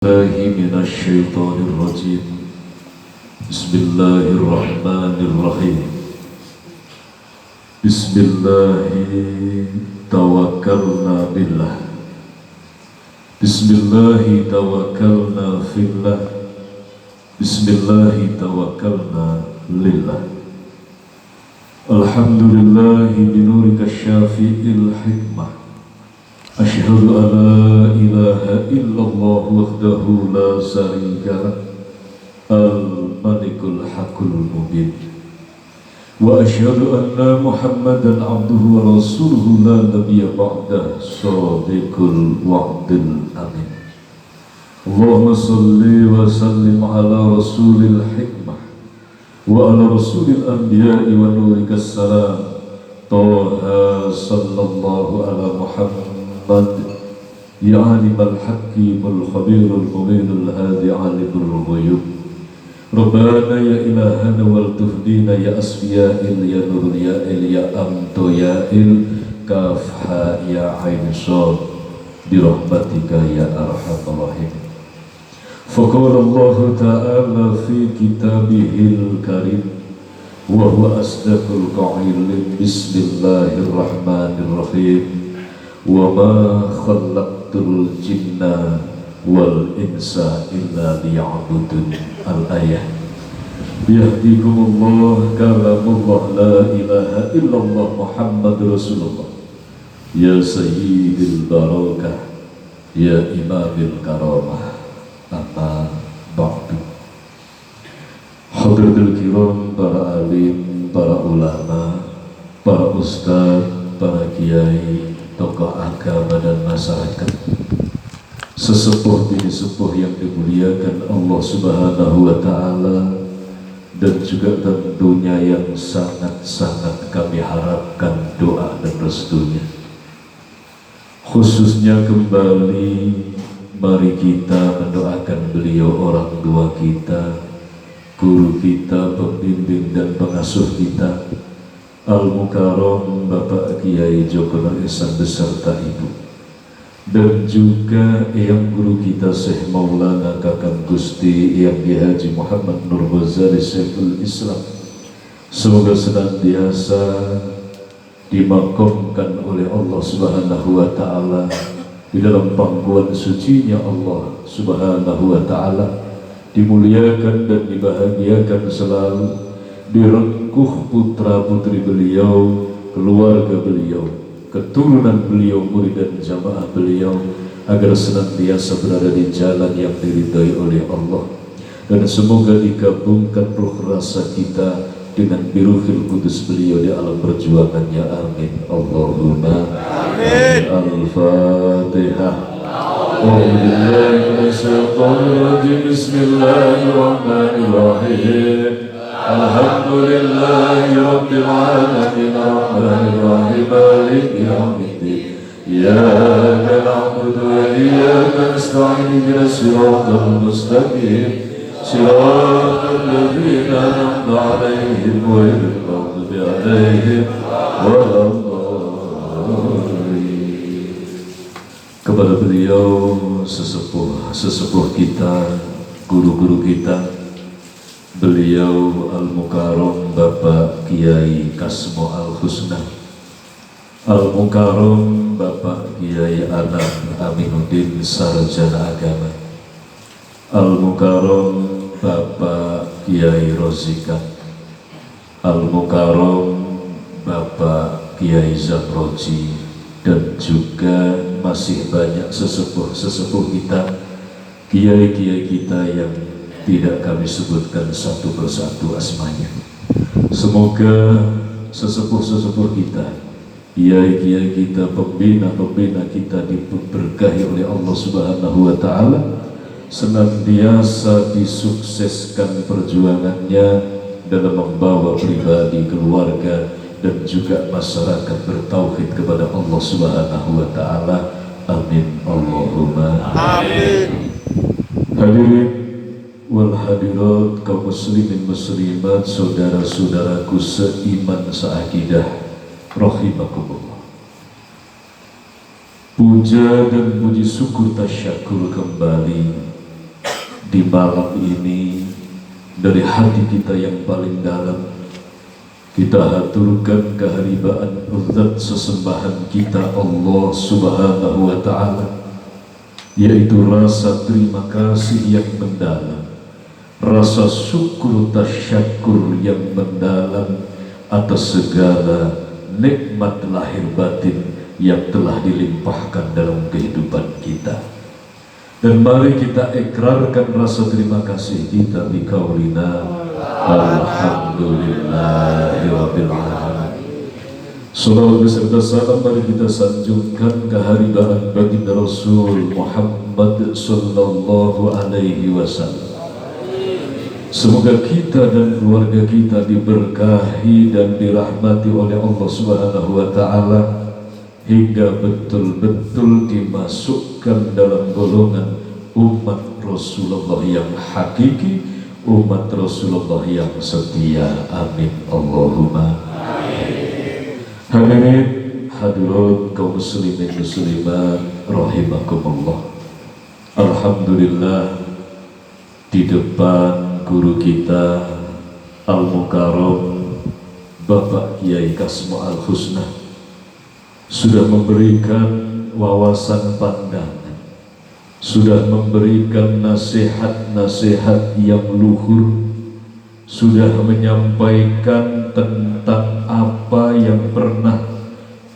الله من الشيطان الرجيم. بسم الله الرحمن الرحيم. بسم الله توكلنا بالله. بسم الله توكلنا في الله. بسم الله توكلنا لله. الحمد لله بنورك الشافي الحكمة. أشهد أن لا إله إلا الله وحده لا شريك له الملك الحق المبين. وأشهد أن محمدا عبده ورسوله لا نبي بعده صادق الوعد الأمين. اللهم صل وسلم على رسول الحكمة وعلى رسول الأنبياء ونورك السلام طه صلى الله على محمد يا عالم الحكيم الخبير المبين الهادي عالم الغيوب. ربنا يا إلهنا والطف بنا يا أسفياء يا نور يا يا أمت يا كافها يا عين صاد برحمتك يا أرحم الراحمين. فقال الله تعالى في كتابه الكريم وهو أصدق القائلين بسم الله الرحمن الرحيم وَمَا خَلَقْتُ الْجِنَّ وَالْإِنسَ إِلَّا لِيَعْبُدُونِ. Al-ayah. Biyahdikumullah kalamullah la ilaha illallah Muhammad Rasulullah. Ya Sayyidil Barakah, Ya Imamil Karamah. Amma ba'du. Hadratul kiram, para alim, para ulama, para ustaz, para kiai, tokoh agama dan masyarakat, sesepuh bini sepuh yang dimuliakan Allah Subhanahu wa Ta'ala, dan juga tentunya yang sangat-sangat kami harapkan doa dan restunya. Khususnya kembali mari kita mendoakan beliau, orang tua kita, guru kita, pembimbing dan pengasuh kita, Al-Mukarram Bapak Kiai Joko Nur Ihsan beserta Ibu, dan juga yang guru kita Syekh Maulana Kakang Gusti Yang Haji Muhammad Nur Ghazali Syekhul Islam. Semoga senantiasa dimakamkan oleh Allah Subhanahu wa Ta'ala di dalam pangkuan sucinya Allah Subhanahu wa Ta'ala, dimuliakan dan dibahagiakan selalu, direngkuh putra putri beliau, keluarga beliau, keturunan beliau, murid dan jamaah beliau, agar senantiasa berada di jalan yang diridhai oleh Allah. Dan semoga digabungkan ruh rasa kita dengan biruhil kudus beliau di alam perjuangannya. Amin. Allahumma amin. Al-Fatihah. Bismillahirrahmanirrahim. Alhamdulillahi Rabbil Alamin Ar-Rahmanir Rahim Maliki Yawmiddin. Iyyaka na'budu wa iyyaka nasta'in ihdinas siratal mustaqim siratal ladzina an'amta 'alaihim ghairil maghdubi 'alaihim waladdallin. Kepada beliau sesepuh kita, guru-guru kita, beliau Al-Mukarram Bapak Kiai Kasmo Al-Husna, Al-Mukarram Bapak Kiai Anam Aminuddin Sarjana Agama, Al-Mukarram Bapak Kiai Rozikan, Al-Mukarram Bapak Kiai Zamroji, dan juga masih banyak sesepuh-sesepuh kita, kiai-kiai kita yang tidak kami sebutkan satu persatu asmanya. Semoga sesepuh-sesepuh kita, kiai-kiai kita, pembina-pembina kita diberkahi oleh Allah Subhanahu wa Ta'ala, senantiasa disukseskan perjuangannya dalam membawa pribadi, keluarga, dan juga masyarakat bertauhid kepada Allah Subhanahu wa Ta'ala. Amin. Allahumma amin. Hadirin wal hadirat, kaum muslimin muslimat, saudara-saudaraku seiman seakidah, rahimakumullah. Puja dan puji syukur tasyakur kembali di malam ini dari hati kita yang paling dalam kita haturkan keharibaan zat sesembahan kita Allah Subhanahu wa Ta'ala, yaitu rasa terima kasih yang mendalam, rasa syukur tasyakur yang mendalam atas segala nikmat lahir batin yang telah dilimpahkan dalam kehidupan kita. Dan mari kita ikrarkan rasa terima kasih kita biqaulina alhamdulillahirabbil alamin. Salawat beserta salam mari kita sanjungkan keharibaan baginda Rasul Muhammad sallallahu alaihi wasallam. Semoga kita dan keluarga kita diberkahi dan dirahmati oleh Allah Subhanahu wa Ta'ala hingga betul-betul dimasukkan dalam golongan umat Rasulullah yang hakiki, umat Rasulullah yang setia. Amin Allahumma amin. Hadirin hadirat kaum muslimin muslimat rahimakumullah. Alhamdulillah, di depan guru kita Al-Mukarram Bapak Kiai Kasmo Al-Husna sudah memberikan wawasan pandangan, sudah memberikan nasihat-nasihat yang luhur, sudah menyampaikan tentang apa yang pernah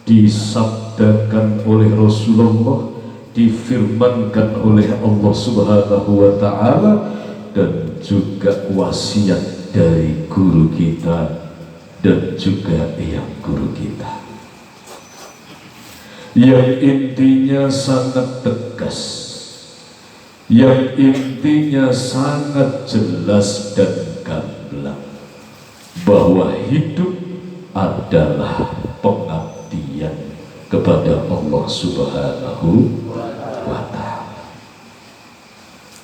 disabdakan oleh Rasulullah, difirmankan oleh Allah Subhanahu wa Ta'ala, dan juga wasiat dari guru kita dan juga yang guru kita, yang intinya sangat tegas, yang intinya sangat jelas dan gamblang, bahwa hidup adalah pengabdian kepada Allah Subhanahu wa Ta'ala.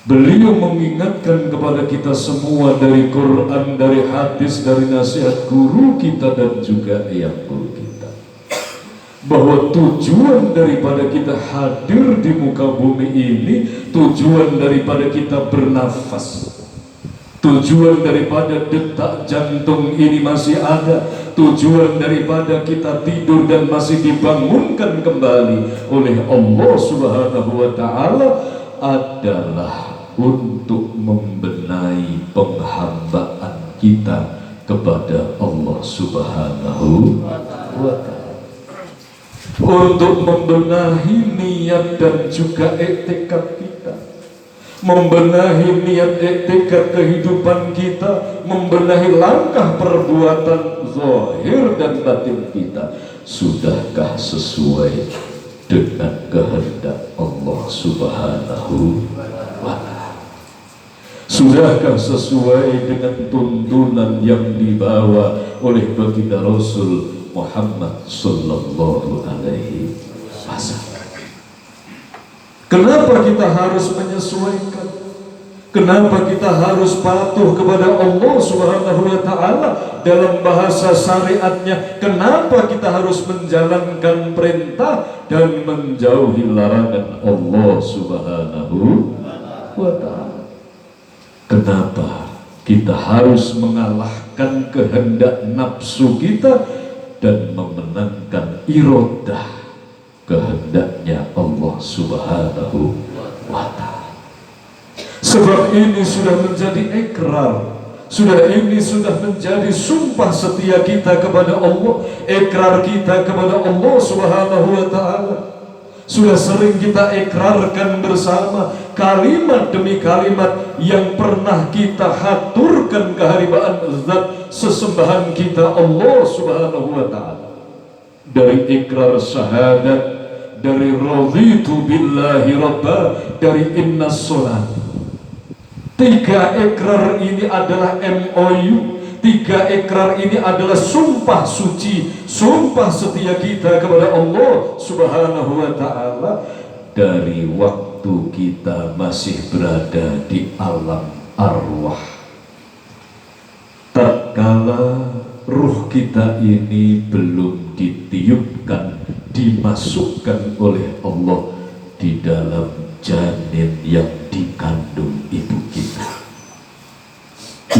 Beliau mengingatkan kepada kita semua dari Quran, dari hadis, dari nasihat guru kita dan juga yang guru kita, bahwa tujuan daripada kita hadir di muka bumi ini, tujuan daripada kita bernafas, tujuan daripada detak jantung ini masih ada, tujuan daripada kita tidur dan masih dibangunkan kembali oleh Allah Subhanahu wa Ta'ala adalah untuk membenahi penghambaan kita kepada Allah Subhanahu wa Ta'ala, untuk membenahi niat dan juga etikad kita, membenahi niat etikad kehidupan kita, membenahi langkah perbuatan zahir dan batin kita. Sudahkah sesuai dengan kehendak Allah Subhanahu wa Ta'ala? Sudahkah sesuai dengan tuntunan yang dibawa oleh baginda Rasul Muhammad sallallahu alaihi wasallam? Kenapa kita harus menyesuaikan? Kenapa kita harus patuh kepada Allah Subhanahu wa Ta'ala dalam bahasa syariatnya? Kenapa kita harus menjalankan perintah dan menjauhi larangan Allah Subhanahu wa Ta'ala? Kenapa kita harus mengalahkan kehendak nafsu kita dan memenangkan iradah kehendaknya Allah Subhanahu wa Ta'ala? Sebab ini sudah menjadi ikrar, ini sudah menjadi sumpah setia kita kepada Allah, ikrar kita kepada Allah Subhanahu wa Ta'ala. Sudah sering kita ikrarkan bersama, kalimat demi kalimat yang pernah kita haturkan keharibaan zat sesembahan kita Allah Subhanahu wa Ta'ala. Dari ikrar syahadat, dari raditu billahi rabba, dari inna sholat. Tiga ikrar ini adalah MOU, tiga ikrar ini adalah sumpah suci, sumpah setia kita kepada Allah Subhanahu wa Ta'ala dari waktu kita masih berada di alam arwah. Tatkala ruh kita ini belum ditiupkan, dimasukkan oleh Allah di dalam janin yang dikandung ibu kita.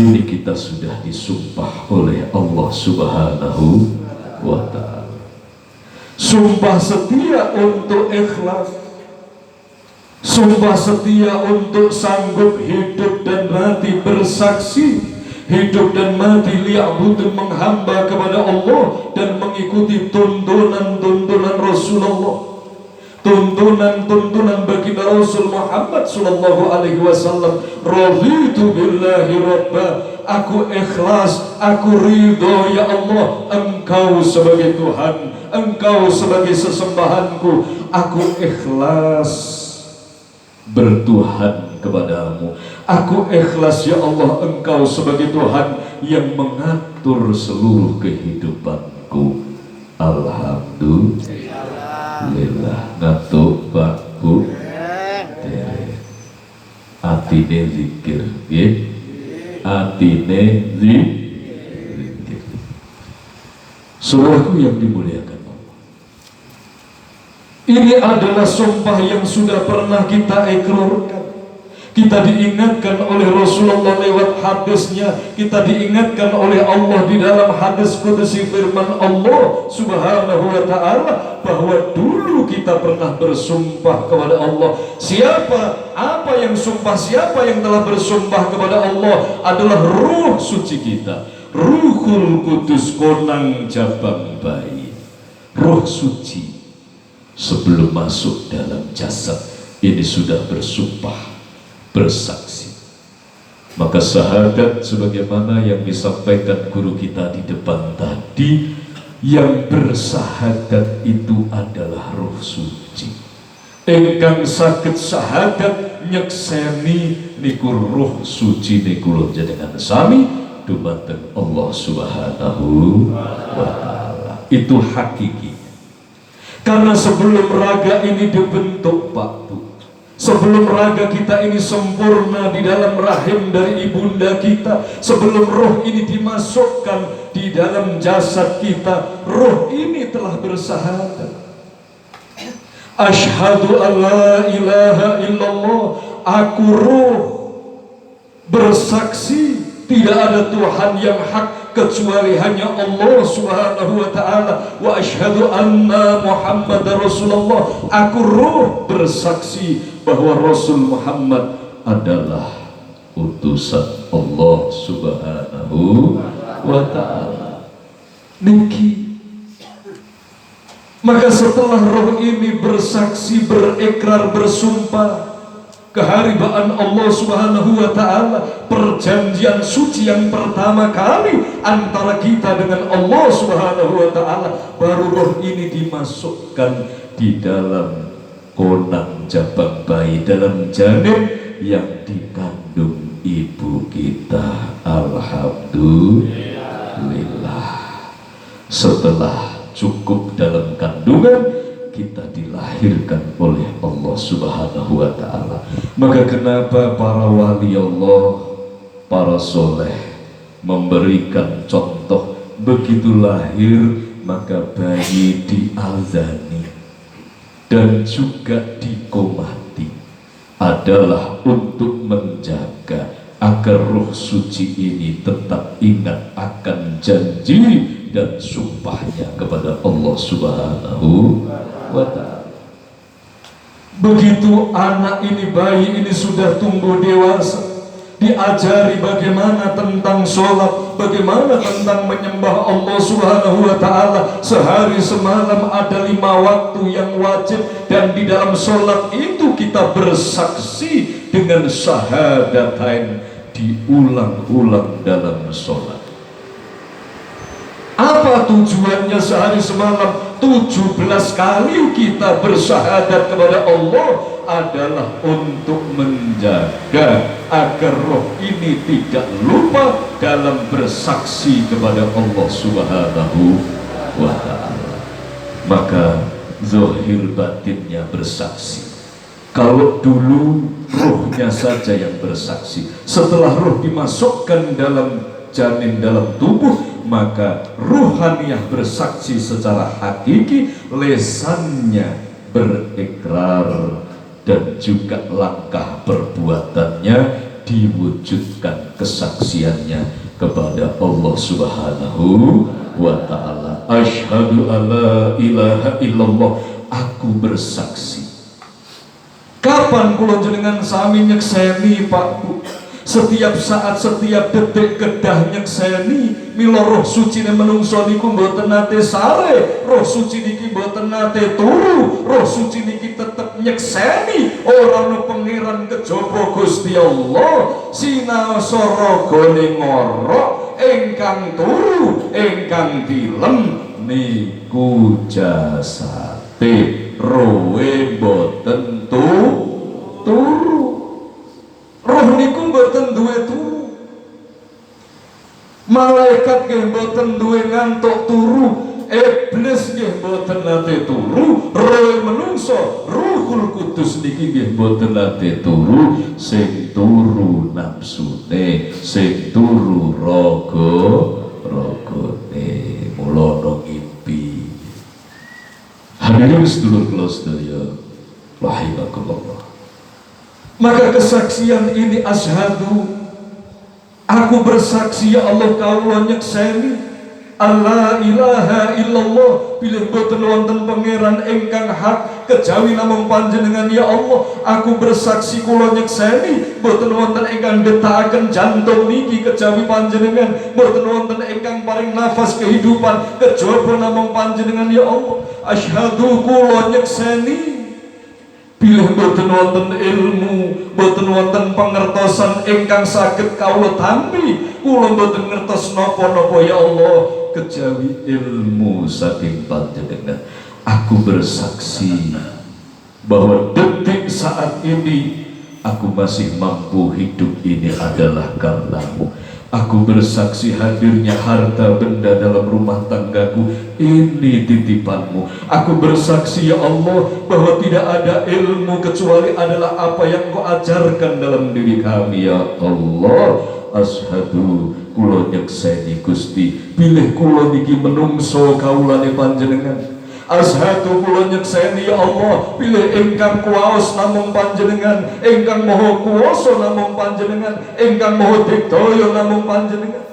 ini kita sudah disumpah oleh Allah Subhanahu wa ta'ala. Sumpah setia untuk ikhlas, sumpah setia untuk sanggup hidup dan mati bersaksi, hidup dan mati liya'budu, menghamba kepada Allah dan mengikuti tuntunan-tuntunan Rasulullah, tuntunan-tuntunan baginda Rasul Muhammad sallallahu alaihi wasallam. Raditu billahi rabba, aku ikhlas, aku ridho ya Allah, Engkau sebagai Tuhan, Engkau sebagai sesembahanku, aku ikhlas bertuhan kepadamu, aku ikhlas ya Allah, Engkau sebagai Tuhan yang mengatur seluruh kehidupanku. Alhamdulillah. Ngatuk Pak Bu atine zikir, atine zikir. Saudaraku yang dimuliakan Allah, ini adalah sumpah yang sudah pernah kita ikrarkan. Kita diingatkan oleh Rasulullah lewat hadisnya, kita diingatkan oleh Allah di dalam hadis qudsi firman Allah Subhanahu wa ta'ala, bahwa dulu kita pernah bersumpah kepada Allah. Siapa, apa yang sumpah, siapa yang telah bersumpah kepada Allah adalah ruh suci kita, Ruhul Kudus, konang jabang bayi, ruh suci sebelum masuk dalam jasad ini sudah bersumpah, bersaksi. Maka syahadat sebagaimana yang disampaikan guru kita di depan tadi, yang bersahadat itu adalah ruh suci. Engkang saged syahadat nyekseni niku ruh suci niku jenengan sami dumateng Allah Subhanahu wa ta'ala. Itu hakiki. Karena sebelum raga ini dibentuk Pak Bu, sebelum raga kita ini sempurna di dalam rahim dari ibunda kita, sebelum roh ini dimasukkan di dalam jasad kita, roh ini telah bersahadat. Asyhadu an la ilaha illallah, aku roh bersaksi tidak ada Tuhan yang hak kecuali hanya Allah Subhanahu wa ta'ala. Wa asyhadu anna Muhammad Rasulullah, aku roh bersaksi bahwa Rasul Muhammad adalah utusan Allah Subhanahu wa ta'ala. Niki. Maka setelah roh ini bersaksi, berikrar, bersumpah keharibaan Allah Subhanahu wa ta'ala, perjanjian suci yang pertama kali antara kita dengan Allah Subhanahu wa ta'ala, baru roh ini dimasukkan di dalam konang jabang bayi, dalam janin yang dikandung ibu kita. Alhamdulillah. Setelah cukup dalam kandungan, kita dilahirkan oleh Allah Subhanahu wa ta'ala. Maka kenapa para wali Allah, para soleh memberikan contoh, begitu lahir maka bayi diazani dan juga dikomati, adalah untuk menjaga agar roh suci ini tetap ingat akan janji dan sumpahnya kepada Allah Subhanahu wa ta'ala. Begitu anak ini, bayi ini sudah tumbuh dewasa, diajari bagaimana tentang sholat, bagaimana tentang menyembah Allah Subhanahu wa ta'ala. Sehari semalam ada 5 waktu yang wajib, dan di dalam sholat itu kita bersaksi dengan syahadatain, diulang-ulang dalam sholat. Apa tujuannya sehari semalam 17 kali kita bersyahadat kepada Allah? Adalah untuk menjaga agar roh ini tidak lupa dalam bersaksi kepada Allah Subhanahu wa ta'ala. Maka zahir batinnya bersaksi. Kalau dulu rohnya saja yang bersaksi, setelah roh dimasukkan dalam janin, dalam tubuh, maka ruhaniyah bersaksi secara hakiki, lesannya berikrar, dan juga langkah perbuatannya diwujudkan kesaksiannya kepada Allah Subhanahu wa ta'ala. Asyhadu alla ilaha illallah, aku bersaksi. Kapan kula jenengan sami nyekseni Pak Bu? Setiap saat, setiap detik kedah nyekseni mila roh suci ne menungso niku mboten nate sare, roh suci niki mboten nate turu, roh suci niki tetep nyekseni ora ana pangeran kejaba Gusti Allah sinaosa ragane ngorok ingkang turu ingkang tilem niku jasate rohe mboten turu. Roh niku mboten duwe turu, malaikat nggih mboten duwe ngantuk turu, iblis nggih mboten nate turu, roh menungso Ruhul Kudus niki nggih mboten nate turu. Sing turu nafsune, sing turu ragane. Mula ana ngimpi. Hadirin sedulur kula sedaya rahimakumullah. Maka kesaksian ini asyhadu, aku bersaksi ya Allah kawula nyekseni alla ilaha illallah, bilih boten wonten pangeran ingkang hak kejawi namung panjenengan ya Allah. Aku bersaksi kula nyekseni boten wonten ingkang ndhetakaken jantung niki kejawi panjenengan, boten wonten ingkang paring nafas kehidupan kejaba namung panjenengan ya Allah. Asyhadu kula nyekseni bilih boten wonten ilmu, boten wonten pangertosan ingkang saged kawula tampi, kula boten ngertos napa-napa ya Allah kejawi ilmu saking panjenengan. Aku bersaksi bahwa detik saat ini aku masih mampu hidup ini adalah karenamu. Aku bersaksi hadirnya harta benda dalam rumah tanggaku ini titipanmu. Aku bersaksi ya Allah bahwa tidak ada ilmu kecuali adalah apa yang kau ajarkan dalam diri kami ya Allah. Asyhadu kula nyekseni Gusti bilih kula niki menungso kawulane panjenengan. Asyhadu kula nyekseni ya Allah bilih ingkang kuwaos namung panjenengan, ingkang maha kuwasa namung panjenengan, ingkang maha digdaya namung panjenengan.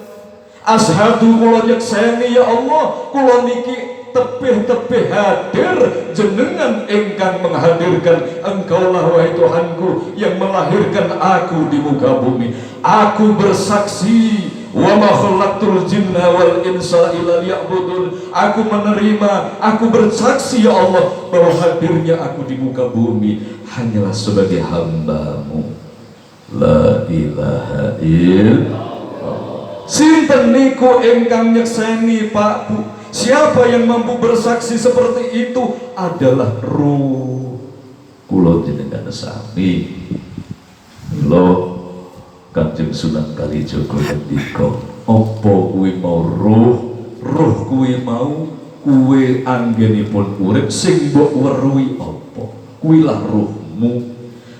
Asyhadu kula nyekseni ya Allah kula niki tebih-tebih hadir jenengan ingkang menghadirkan. Engkaulah wahai Tuhanku yang melahirkan aku di muka bumi. Aku bersaksi wa ma khalaqtul jinna wal insa illa liya'budun. Aku menerima, aku bersaksi ya Allah bahwa hadirnya aku di muka bumi hanyalah sebagai hamba-Mu. La ilaha illallah. Sinten niku ingkang nyekseni Pak Bu? Siapa yang mampu bersaksi seperti itu adalah ruh kula jenengan sami. Mila Kanjeng Sunan Kalijaga ngendika, apa kuwi mau roh kuwi mau kuwi anggenipun urip sing mbok weruhi apa? Kuwilah rohmu.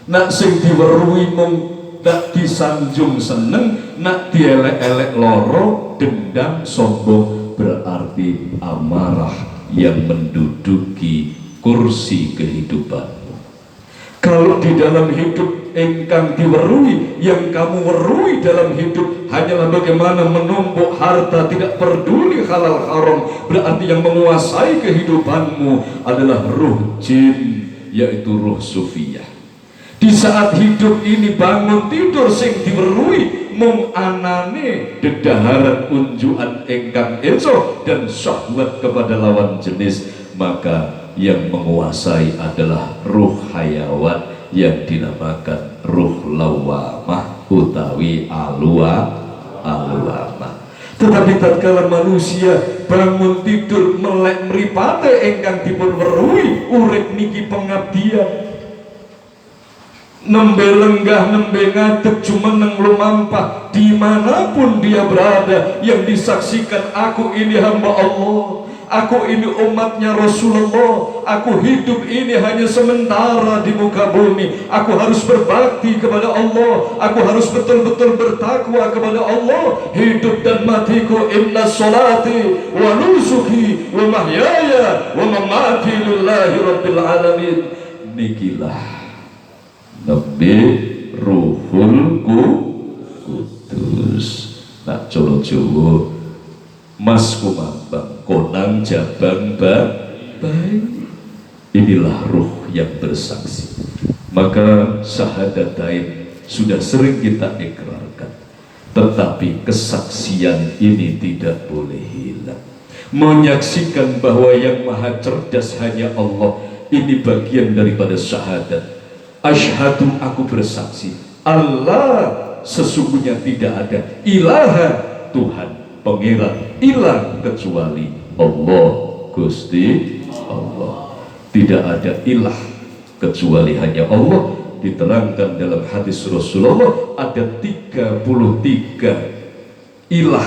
Nak sing diweruhi mung nak disanjung seneng, nak dielek-elek loro, dendam, sombong, berarti amarah yang menduduki kursi kehidupanmu. Kalau di dalam hidup engkang diweruhi, yang kamu weruhi dalam hidup hanyalah bagaimana menumpuk harta, tidak peduli halal haram, berarti yang menguasai kehidupanmu adalah ruh jin, yaitu ruh sufiyah. Di saat hidup ini bangun tidur sing diweruhi mung anane dedaharan unjukan engkang enso dan syahwat kepada lawan jenis, maka yang menguasai adalah ruh hayawan yang dinamakan ruh lawamah utawi alwamah. Tetapi tatkala manusia bangun tidur melek mripate engkang dipun weruhi, urip niki pengabdian, nembe lenggah nembe ngadeg jumeneng lumampah dimanapun dia berada, yang disaksikan aku ini hamba Allah, aku ini umatnya Rasulullah, aku hidup ini hanya sementara di muka bumi, aku harus berbakti kepada Allah, aku harus betul-betul bertakwa kepada Allah. Hidup dan matiku inna salati wa nusuki wa mahyaya wa mamati lillahi rabbil alamin. Nikilah nabi ruhul Coro Jowo Mas kumambang konang jabang baik. Inilah ruh yang bersaksi. Maka syahadatain sudah sering kita ikrarkan, tetapi kesaksian ini tidak boleh hilang. Menyaksikan bahwa yang maha cerdas hanya Allah, ini bagian daripada syahadat. Asyhadu, aku bersaksi, Allah sesungguhnya tidak ada ilaha, Tuhan pangeran ilah kecuali Allah, Gusti Allah. Tidak ada ilah kecuali hanya Allah. Diterangkan dalam hadis Rasulullah ada 33 ilah,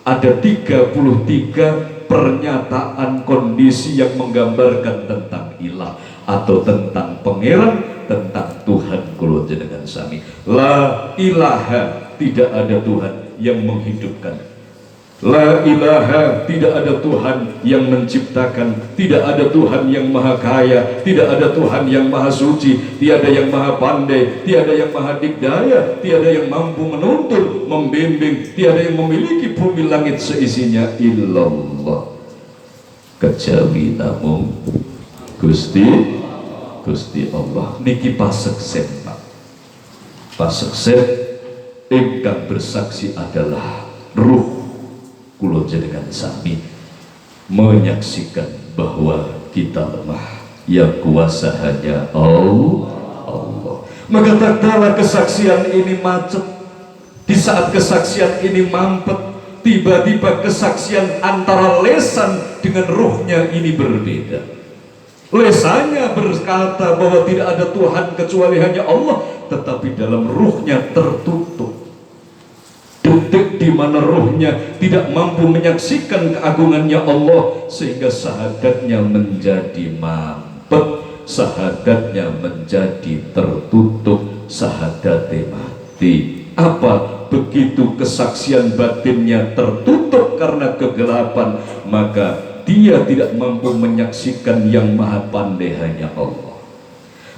ada 33 pernyataan kondisi yang menggambarkan tentang ilah atau tentang pangeran, tentang Tuhan kula jenengan sami. La ilaha, tidak ada Tuhan yang menghidupkan. La ilaha, tidak ada Tuhan yang menciptakan, tidak ada Tuhan yang maha kaya, tidak ada Tuhan yang maha suci, tiada yang maha pandai, tiada yang maha dikdaya, tiada yang mampu menuntun, membimbing, tiada yang memiliki bumi langit seisinya illallah, kecuali namun Gusti Allah. Niki paseksen Pak, paseksen ingkang bersaksi adalah ruh kula jenengan sami, menyaksikan bahwa kita lemah, yang kuasa hanya Allah. Maka tak kala kesaksian ini macet, di saat kesaksian ini mampet, tiba-tiba kesaksian antara lesan dengan ruhnya ini berbeda. Lesannya berkata bahwa tidak ada Tuhan kecuali hanya Allah, tetapi dalam ruhnya tertutup. Detik di mana ruhnya tidak mampu menyaksikan keagungannya Allah, sehingga syahadatnya menjadi mampet, syahadatnya menjadi tertutup, syahadatnya mati. Apa? Begitu kesaksian batinnya tertutup karena kegelapan, maka dia tidak mampu menyaksikan yang maha pandai hanya Allah.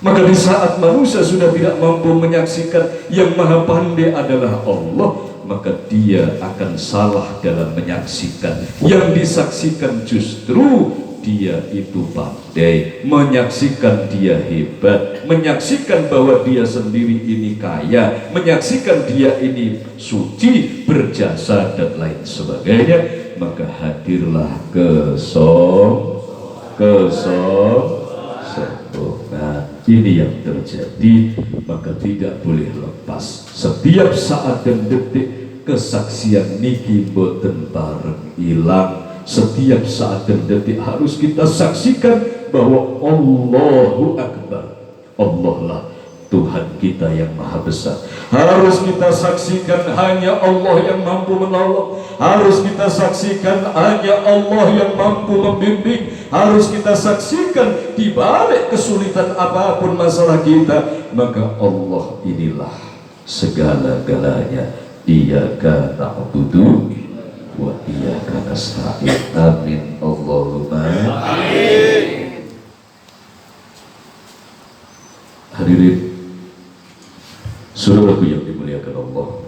Maka di saat manusia sudah tidak mampu menyaksikan yang maha pandai adalah Allah, maka dia akan salah dalam menyaksikan. Yang disaksikan justru dia itu pandai, menyaksikan dia hebat, menyaksikan bahwa dia sendiri ini kaya, menyaksikan dia ini suci, berjasa dan lain sebagainya. Maka hadirlah kesempurnaan. Ini yang terjadi, maka tidak boleh lepas. Setiap saat dan detik kesaksian niki boten bareng ilang. Setiap saat dan detik harus kita saksikan bahwa Allahu Akbar, Allah lah Tuhan kita yang maha besar. Harus kita saksikan hanya Allah yang mampu menolong. Harus kita saksikan hanya Allah yang mampu membimbing. Harus kita saksikan di balik kesulitan apapun masalah kita, maka Allah inilah segala-galanya. Iyyaka na'budu wa iyyaka nasta'in. Amin Allahumma amin. Hadirin saudaraku yang dimuliakan Allah,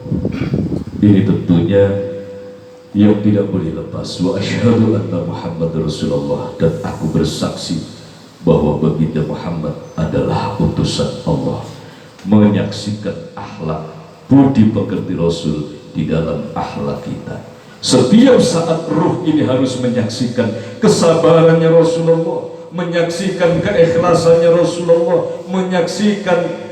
ini tentunya yang tidak boleh lepas. Wa asyhadu anna Muhammad Rasulullah, dan aku bersaksi bahwa baginda Muhammad adalah utusan Allah. Menyaksikan akhlak budi pekerti Rasul di dalam akhlak kita. Setiap saat ruh ini harus menyaksikan kesabarannya Rasulullah, menyaksikan keikhlasannya Rasulullah, menyaksikan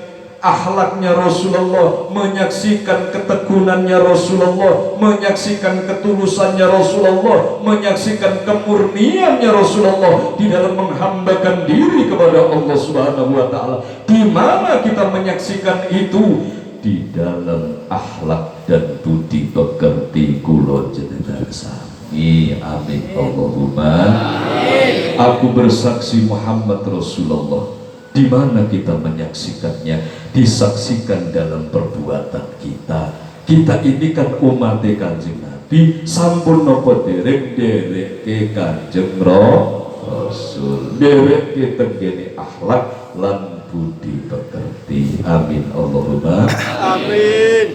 akhlaknya Rasulullah, menyaksikan ketekunannya Rasulullah, menyaksikan ketulusannya Rasulullah, menyaksikan kemurniannya Rasulullah di dalam menghambakan diri kepada Allah Subhanahu wa Ta'ala. Di mana kita menyaksikan itu? Di dalam akhlak dan budi pekerti kula jenengan sami. Amin Allahumma amin. Aku bersaksi Muhammad Rasulullah. Di mana kita menyaksikannya? Disaksikan dalam perbuatan kita. Kita ini kan umat Kanjeng Nabi, sampun nopo derek ke Kanjeng Rasul, derek ke tenggene akhlak lan budi pekerti. Amin Allahumma amin.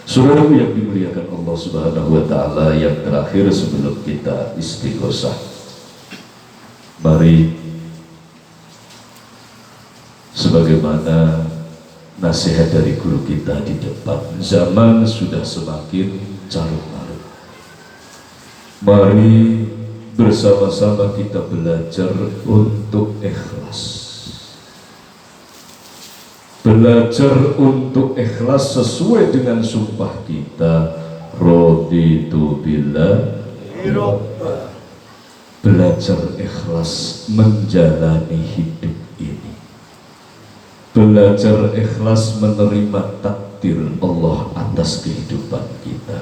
Saudaraku yang dimuliakan Allah Subhanahu wa taala, yang terakhir sebelum kita istighosah, mari sebagaimana nasihat dari guru kita di depan, zaman sudah semakin carut marut. Mari bersama-sama kita belajar untuk ikhlas. Belajar untuk ikhlas sesuai dengan sumpah kita, raditu billahi rabba. Belajar ikhlas menjalani hidup ini. Belajar ikhlas menerima takdir Allah atas kehidupan kita.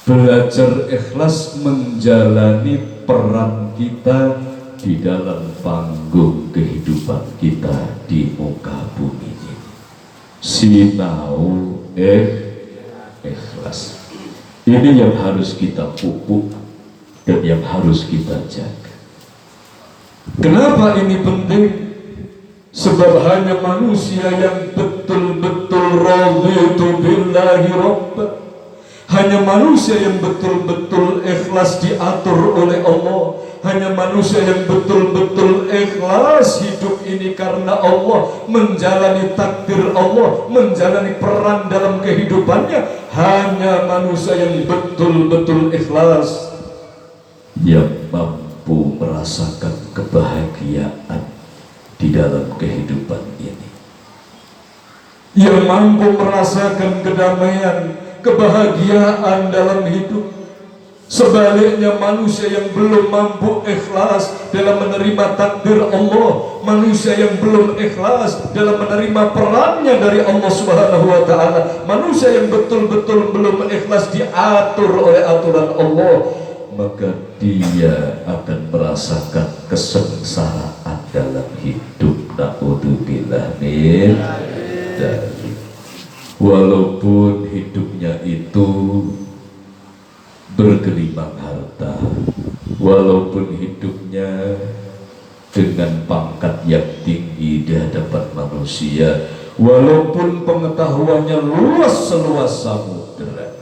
Belajar ikhlas menjalani peran kita di dalam panggung kehidupan kita di muka bumi ini. Sinau ikhlas. Ini yang harus kita pupuk dan yang harus kita jaga. Kenapa ini penting? Sebab hanya manusia yang betul-betul raditu billahi rabba, hanya manusia yang betul-betul ikhlas diatur oleh Allah, hanya manusia yang betul-betul ikhlas hidup ini karena Allah, menjalani takdir Allah, menjalani peran dalam kehidupannya. Hanya manusia yang betul-betul ikhlas yang mampu merasakan kebahagiaan di dalam kehidupan ini, yang mampu merasakan kedamaian, kebahagiaan dalam hidup. Sebaliknya manusia yang belum mampu ikhlas dalam menerima takdir Allah, manusia yang belum ikhlas dalam menerima perannya dari Allah Subhanahu wa taala, manusia yang betul-betul belum ikhlas diatur oleh aturan Allah, maka dia akan merasakan kesengsaraan dalam hidup. Na'udzubillah min dzalik. Walaupun hidupnya itu bergelimang harta, walaupun hidupnya dengan pangkat yang tinggi di hadapan manusia, walaupun pengetahuannya luas seluas samudera,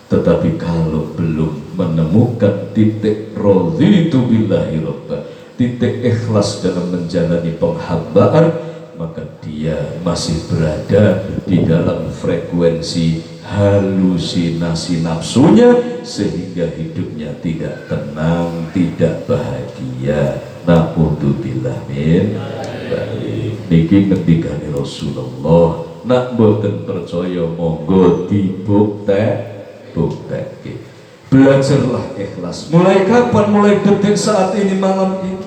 tetapi kalau belum menemukan titik raditu billahi rabba, titik ikhlas dalam menjalani penghambaan, maka dia masih berada di dalam frekuensi halusinasi nafsunya, sehingga hidupnya tidak tenang, tidak bahagia. Na'udzubillah min dzalik. Niki ngendikane Rasulullah, nak boten percaya monggo dibuktekke. Belajarlah ikhlas. Mulai kapan? Mulai detik saat ini, malam ini.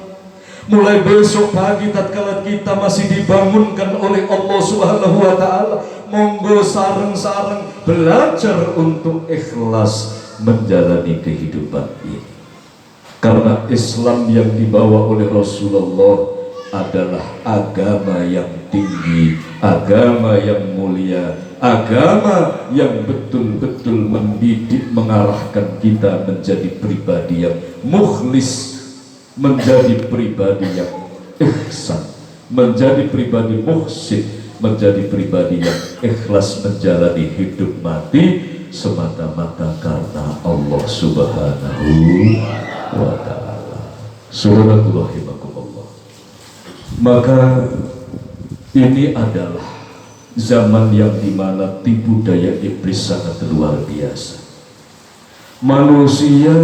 Mulai besok pagi tatkala kita masih dibangunkan oleh Allah Subhanahu wa taala, monggo sareng-sareng belajar untuk ikhlas menjalani kehidupan ini. Karena Islam yang dibawa oleh Rasulullah adalah agama yang tinggi, agama yang mulia, agama yang betul-betul mendidik, mengarahkan kita menjadi pribadi yang mukhlis, menjadi pribadi yang ihsan, menjadi pribadi muhsin, menjadi pribadi yang ikhlas menjalani hidup mati semata-mata karena Allah Subhanahu wa ta'ala. Saudaraku rahimakumullah, maka ini adalah zaman yang dimana tipu daya iblis sangat luar biasa. Manusia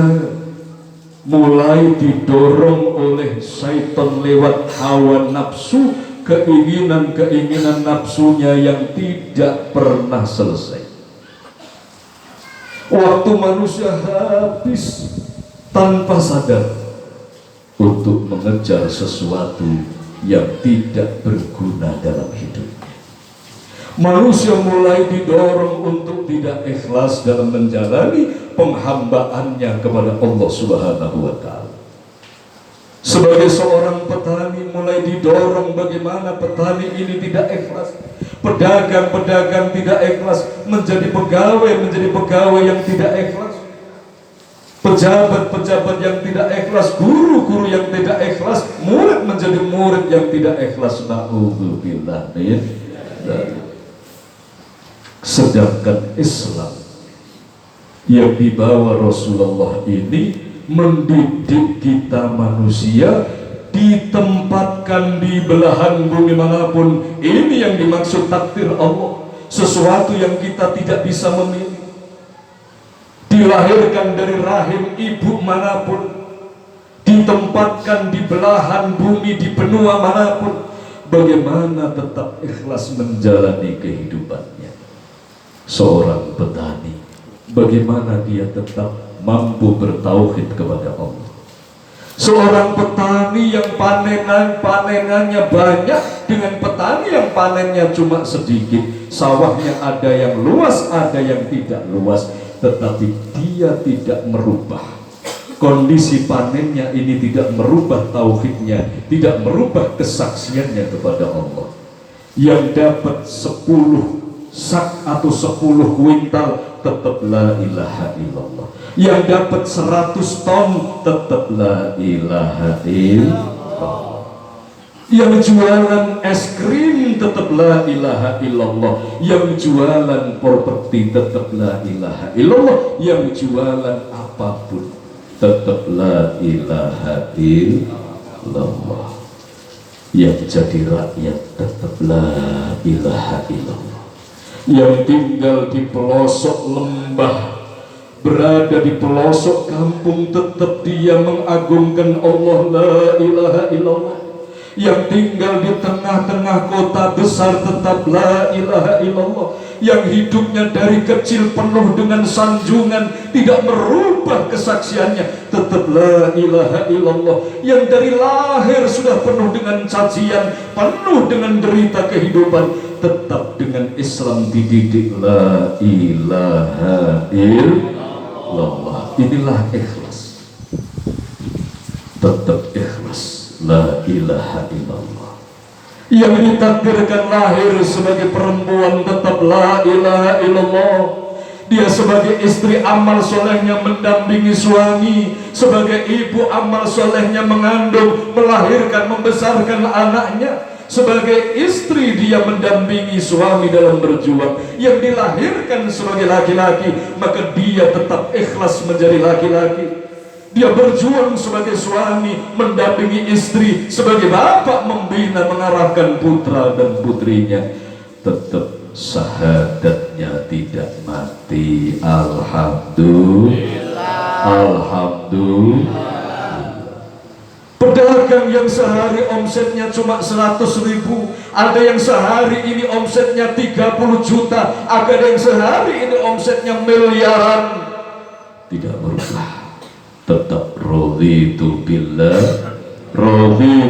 mulai didorong oleh syaitan lewat hawa nafsu, keinginan-keinginan nafsunya yang tidak pernah selesai. Waktu manusia habis tanpa sadar untuk mengejar sesuatu yang tidak berguna dalam hidupnya. Manusia mulai didorong untuk tidak ikhlas dalam menjalani penghambaannya kepada Allah Subhanahu wa ta'ala. Sebagai seorang petani mulai didorong bagaimana petani ini tidak ikhlas, pedagang-pedagang tidak ikhlas, menjadi pegawai yang tidak ikhlas, pejabat-pejabat yang tidak ikhlas, guru-guru yang tidak ikhlas, murid menjadi murid yang tidak ikhlas. Na'udzubillah min dzalik. Sedangkan Islam yang dibawa Rasulullah ini mendidik kita manusia ditempatkan di belahan bumi manapun. Ini yang dimaksud takdir Allah, sesuatu yang kita tidak bisa memilih. Dilahirkan dari rahim ibu manapun, ditempatkan di belahan bumi, di benua manapun, bagaimana tetap ikhlas menjalani kehidupannya. Seorang petani, bagaimana dia tetap mampu bertauhid kepada Allah. Seorang petani yang panenannya banyak dengan petani yang panennya cuma sedikit, sawahnya ada yang luas, ada yang tidak luas, tetapi dia tidak merubah kondisi panennya ini, tidak merubah tauhidnya, tidak merubah kesaksiannya kepada Allah. Yang dapat 10 sak atau 10 kuintal tetap la ilaha illallah. Yang dapat 100 ton tetap la ilaha illallah. Yang jualan es krim tetap la ilaha illallah. Yang jualan properti tetap la ilaha illallah. Yang jualan apapun tetap la ilaha illallah. Yang jadi rakyat tetap la ilaha illallah. Yang tinggal di pelosok lembah, berada di pelosok kampung, tetap dia mengagungkan Allah, la ilaha illallah. Yang tinggal di tengah-tengah kota besar tetap la ilaha illallah. Yang hidupnya dari kecil penuh dengan sanjungan, tidak merubah kesaksiannya, tetap la ilaha illallah. Yang dari lahir sudah penuh dengan cacian, penuh dengan derita kehidupan, tetap dengan Islam dididik la ilaha illallah. Inilah ikhlas, tetap ikhlas la ilaha illallah. Yang ditakdirkan lahir sebagai perempuan tetap la ilaha illallah. Dia sebagai istri amal solehnya mendampingi suami, sebagai ibu amal solehnya mengandung, melahirkan, membesarkan anaknya. Sebagai istri dia mendampingi suami dalam berjuang. Yang dilahirkan sebagai laki-laki, maka dia tetap ikhlas menjadi laki-laki. Dia berjuang sebagai suami, mendampingi istri, sebagai bapak membina, mengarahkan putra dan putrinya. Tetap syahadatnya tidak mati. Alhamdulillah. Alhamdulillah. Pedagang yang sehari omsetnya cuma 100.000, ada yang sehari ini omsetnya 30 juta, ada yang sehari ini omsetnya miliaran, tidak berubah, tetap raditu billah, raditu